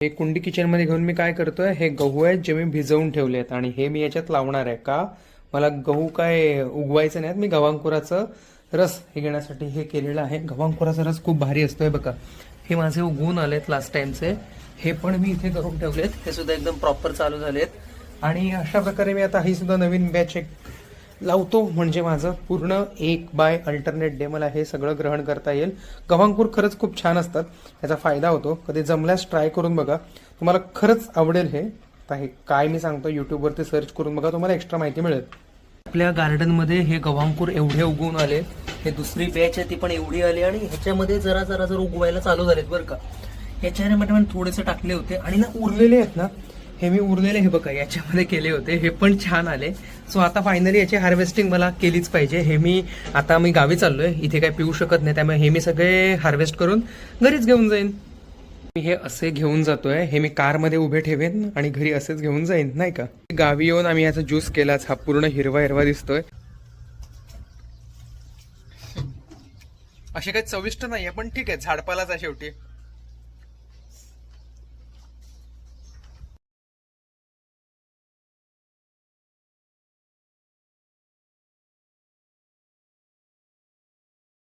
हे कुंडी किचनमध्ये घेऊन मी काय करतोय, हे गहू आहेत जे मी भिजवून ठेवले आहेत आणि हे मी याच्यात लावणार आहे. का मला गहू काय उगवायचं नाहीत, मी गव्हांकुराचं रस हे घेण्यासाठी हे केलेलं आहे. गव्हांकुराचा रस खूप भारी असतोय बघा. हे माझे उगवून आलेत लास्ट टाइमचे, हे पण मी इथे करून ठेवलेत, हे सुद्धा एकदम प्रॉपर चालू झालेत. आणि अशा प्रकारे मी आता ही सुद्धा नवीन बॅच एक लावतो, म्हणजे माझं पूर्ण 1 बाय अल्टरनेट डे मला हे सगळं ग्रहण करता येईल. गव्हांकूर खरंच खूप छान असतात, याचा फायदा होतो. कधी जमल्यास ट्राय करून बघा, तुम्हाला खरंच आवडेल. हे आता हे काय मी सांगतो, यूट्यूबवरती सर्च करून बघा, तुम्हाला एक्स्ट्रा माहिती मिळेल. आपल्या गार्डनमध्ये हे गव्हांकूर एवढे उगवून आले, हे दुसरी बॅच आहे ती पण एवढी आली आणि ह्याच्यामध्ये जरा जरा जर उगवायला चालू झालेत बरं का. ह्याच्यामध्ये पण थोडेसे टाकले होते आणि ना उरलेले आहेत ना, हे मी उरलेले हे बघा याच्यामध्ये केले होते, हे पण छान आले. सो आता फायनली याची हार्वेस्टिंग मला केलीच पाहिजे. हे मी आता मी गावी चाललोय, इथे काही पिऊ शकत नाही, त्यामुळे हे मी सगळे हार्वेस्ट करून घरीच घेऊन जाईन. मी हे असे घेऊन जातोय, हे मी कारमध्ये उभे ठेवेन आणि घरी असेच घेऊन जाईन, नाही का. गावी येऊन आम्ही याचा ज्यूस केलाच, हा पूर्ण हिरवा हिरवा दिसतोय. असे काही चविष्ट नाहीये पण ठीक आहे, झाडपालाच आहे शेवटी.